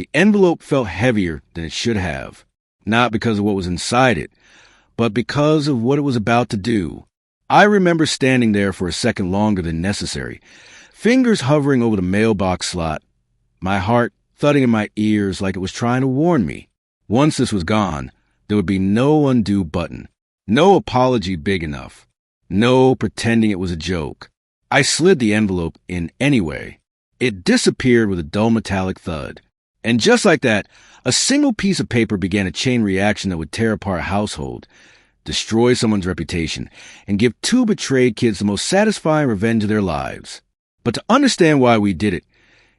The envelope felt heavier than it should have, not because of what was inside it, but because of what it was about to do. I remember standing there for a second longer than necessary, fingers hovering over the mailbox slot, my heart thudding in my ears like it was trying to warn me. Once this was gone, there would be no undo button, no apology big enough, no pretending it was a joke. I slid the envelope in anyway. It disappeared with a dull metallic thud. And just like that, a single piece of paper began a chain reaction that would tear apart a household, destroy someone's reputation, and give two betrayed kids the most satisfying revenge of their lives. But to understand why we did it,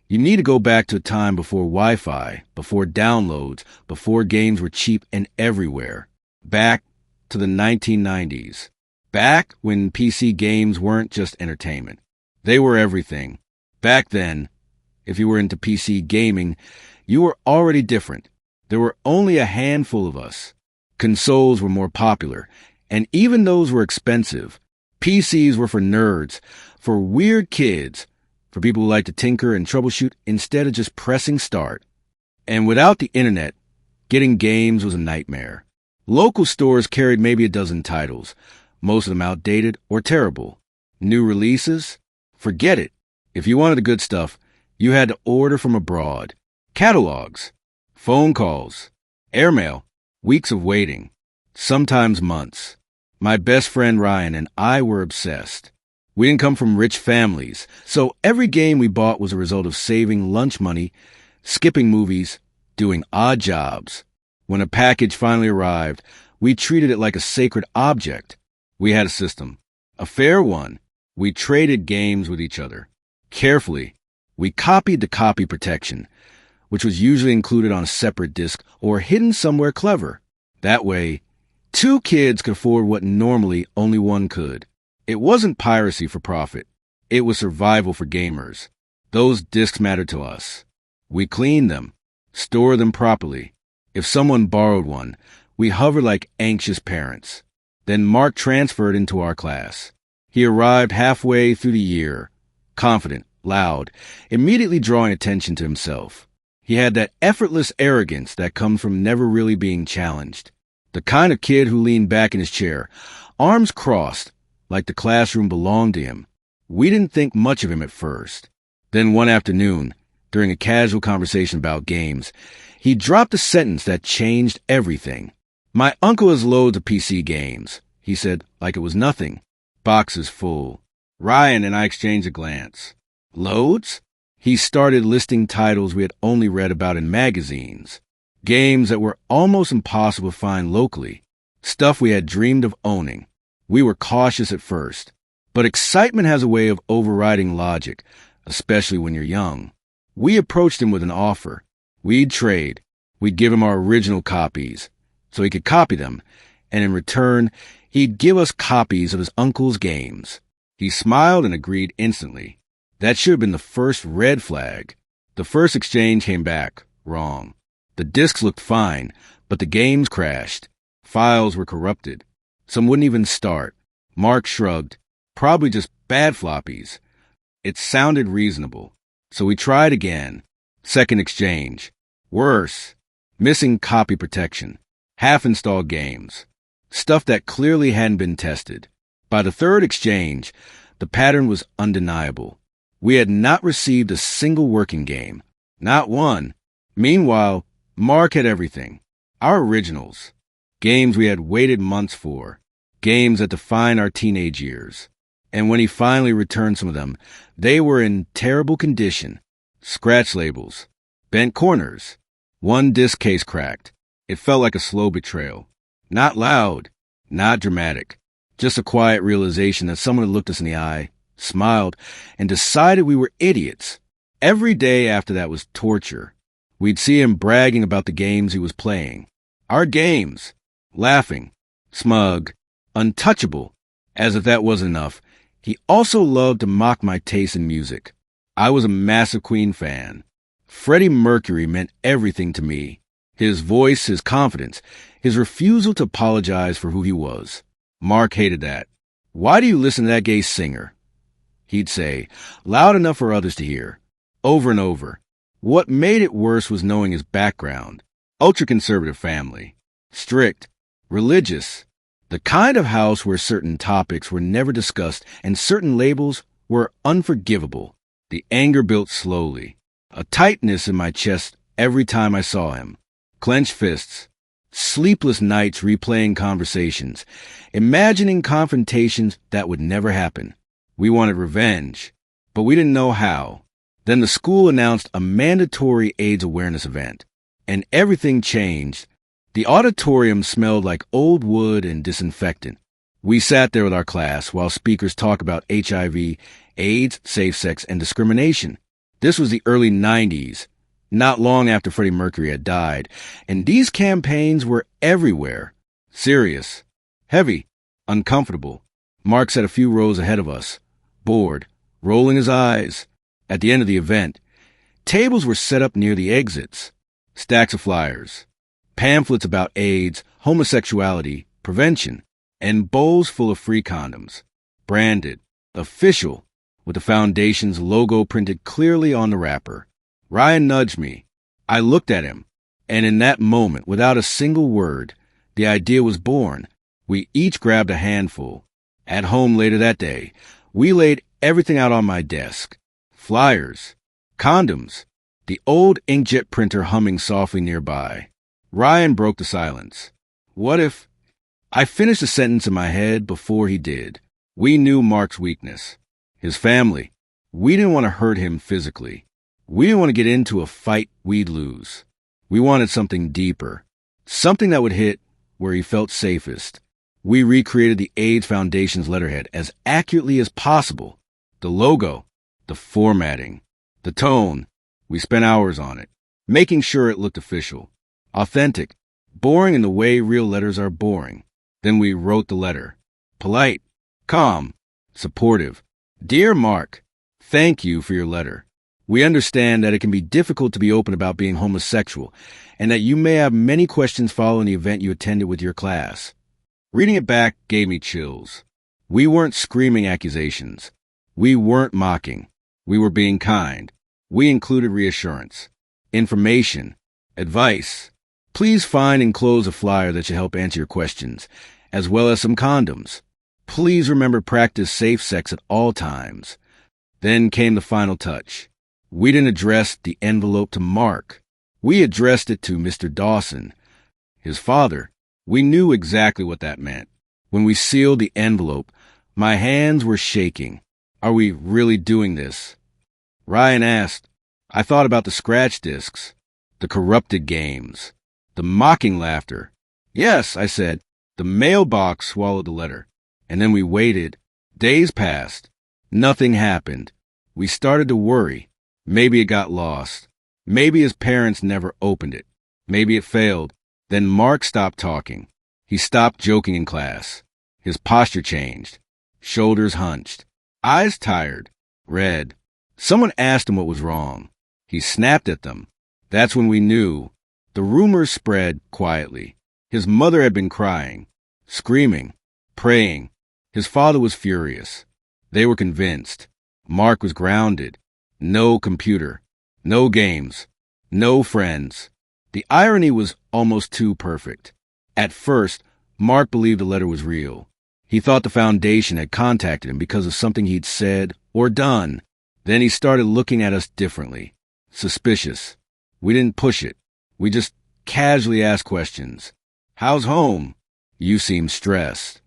you need to go back to a time before Wi-Fi, before downloads, before games were cheap and everywhere. Back to the 1990s. Back when PC games weren't just entertainment. They were everything. Back then, if you were into PC gaming, you were already different. There were only a handful of us. Consoles were more popular, and even those were expensive. PCs were for nerds, for weird kids, for people who like to tinker and troubleshoot instead of just pressing start. And without the internet, getting games was a nightmare. Local stores carried maybe a dozen titles, most of them outdated or terrible. New releases? Forget it. If you wanted the good stuff, you had to order from abroad. Catalogs, phone calls, airmail, weeks of waiting, sometimes months. My best friend Ryan and I were obsessed. We didn't come from rich families, so every game we bought was a result of saving lunch money, skipping movies, doing odd jobs. When a package finally arrived, we treated it like a sacred object. We had a system, a fair one. We traded games with each other. Carefully, we copied the copy protection, which was usually included on a separate disc or hidden somewhere clever. That way, two kids could afford what normally only one could. It wasn't piracy for profit. It was survival for gamers. Those discs mattered to us. We cleaned them, stored them properly. If someone borrowed one, we hovered like anxious parents. Then Mark transferred into our class. He arrived halfway through the year, confident, loud, immediately drawing attention to himself. He had that effortless arrogance that comes from never really being challenged. The kind of kid who leaned back in his chair, arms crossed, like the classroom belonged to him. We didn't think much of him at first. Then one afternoon, during a casual conversation about games, he dropped a sentence that changed everything. "My uncle has loads of PC games," he said, like it was nothing. "Boxes full." Ryan and I exchanged a glance. "Loads?" He started listing titles we had only read about in magazines. Games that were almost impossible to find locally. Stuff we had dreamed of owning. We were cautious at first, but excitement has a way of overriding logic, especially when you're young. We approached him with an offer. We'd trade. We'd give him our original copies, so he could copy them, and in return, he'd give us copies of his uncle's games. He smiled and agreed instantly. That should have been the first red flag. The first exchange came back wrong. The discs looked fine, but the games crashed. Files were corrupted. Some wouldn't even start. Mark shrugged. Probably just bad floppies. It sounded reasonable. So we tried again. Second exchange. Worse. Missing copy protection. Half-installed games. Stuff that clearly hadn't been tested. By the third exchange, the pattern was undeniable. We had not received a single working game. Not one. Meanwhile, Mark had everything. Our originals. Games we had waited months for. Games that defined our teenage years. And when he finally returned some of them, they were in terrible condition. Scratch labels. Bent corners. One disc case cracked. It felt like a slow betrayal. Not loud. Not dramatic. Just a quiet realization that someone had looked us in the eye, smiled, and decided we were idiots. Every day after that was torture. We'd see him bragging about the games he was playing. Our games. Laughing. Smug. Untouchable. As if that wasn't enough, he also loved to mock my taste in music. I was a massive Queen fan. Freddie Mercury meant everything to me. His voice, his confidence, his refusal to apologize for who he was. Mark hated that. "Why do you listen to that gay singer?" He'd say, loud enough for others to hear. Over and over. What made it worse was knowing his background. Ultra-conservative family. Strict. Religious. The kind of house where certain topics were never discussed and certain labels were unforgivable. The anger built slowly. A tightness in my chest every time I saw him. Clenched fists. Sleepless nights replaying conversations. Imagining confrontations that would never happen. We wanted revenge, but we didn't know how. Then the school announced a mandatory AIDS awareness event, and everything changed. The auditorium smelled like old wood and disinfectant. We sat there with our class while speakers talked about HIV, AIDS, safe sex, and discrimination. This was the early 90s, not long after Freddie Mercury had died, and these campaigns were everywhere. Serious, heavy, uncomfortable. Mark sat a few rows ahead of us, bored, rolling his eyes. At the end of the event, tables were set up near the exits. Stacks of flyers, pamphlets about AIDS, homosexuality, prevention, and bowls full of free condoms. Branded, official, with the foundation's logo printed clearly on the wrapper. Ryan nudged me. I looked at him, and in that moment, without a single word, the idea was born. We each grabbed a handful. At home later that day, we laid everything out on my desk. Flyers, condoms, the old inkjet printer humming softly nearby. Ryan broke the silence. What if... I finished a sentence in my head before he did. We knew Mark's weakness. His family. We didn't want to hurt him physically. We didn't want to get into a fight we'd lose. We wanted something deeper. Something that would hit where he felt safest. We recreated the AIDS Foundation's letterhead as accurately as possible. The logo, the formatting, the tone. We spent hours on it, making sure it looked official, authentic, boring in the way real letters are boring. Then we wrote the letter. Polite, calm, supportive. Dear Mark, thank you for your letter. We understand that it can be difficult to be open about being homosexual and that you may have many questions following the event you attended with your class. Reading it back gave me chills. We weren't screaming accusations. We weren't mocking. We were being kind. We included reassurance, information, advice. Please find and enclose a flyer that should help answer your questions, as well as some condoms. Please remember practice safe sex at all times. Then came the final touch. We didn't address the envelope to Mark. We addressed it to Mr. Dawson, his father. We knew exactly what that meant. When we sealed the envelope, my hands were shaking. Are we really doing this? Ryan asked. I thought about the scratch discs, the corrupted games, the mocking laughter. Yes, I said. The mailbox swallowed the letter. And then we waited. Days passed. Nothing happened. We started to worry. Maybe it got lost. Maybe his parents never opened it. Maybe it failed. Then Mark stopped talking. He stopped joking in class. His posture changed. Shoulders hunched. Eyes tired. Red. Someone asked him what was wrong. He snapped at them. That's when we knew. The rumors spread quietly. His mother had been crying, screaming, praying. His father was furious. They were convinced. Mark was grounded. No computer. No games. No friends. The irony was almost too perfect. At first, Mark believed the letter was real. He thought the foundation had contacted him because of something he'd said or done. Then he started looking at us differently. Suspicious. We didn't push it. We just casually asked questions. How's home? You seem stressed.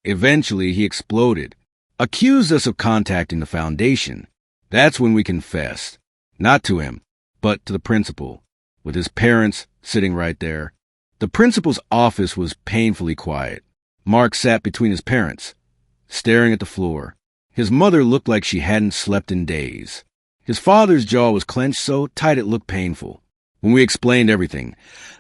Eventually, he exploded. Accused us of contacting the foundation. That's when we confessed. Not to him, but to the principal, with his parents sitting right there. The principal's office was painfully quiet. Mark sat between his parents, staring at the floor. His mother looked like she hadn't slept in days. His father's jaw was clenched so tight it looked painful. When we explained everything,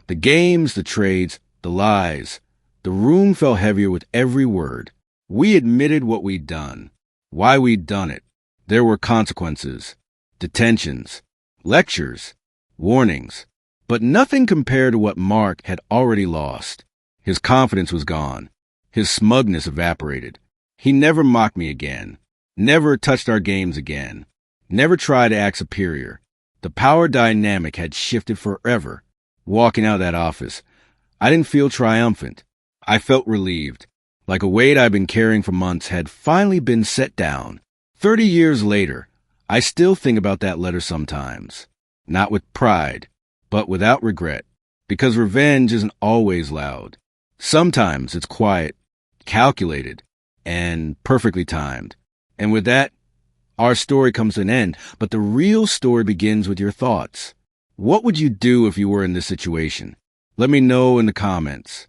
the games, the trades, the lies, the room felt heavier with every word. We admitted what we'd done, why we'd done it. There were consequences, detentions, lectures, warnings, but nothing compared to what Mark had already lost. His confidence was gone. His smugness evaporated. He never mocked me again, never touched our games again, never tried to act superior. The The power dynamic had shifted forever. Walking out of that office, I didn't feel triumphant. I felt relieved, like a weight I'd been carrying for months had finally been set down. 30 years later, I still think about that letter sometimes. Not with pride, but without regret. Because revenge isn't always loud. Sometimes it's quiet, calculated, and perfectly timed. And with that, our story comes to an end, but the real story begins with your thoughts. What would you do if you were in this situation? Let me know in the comments.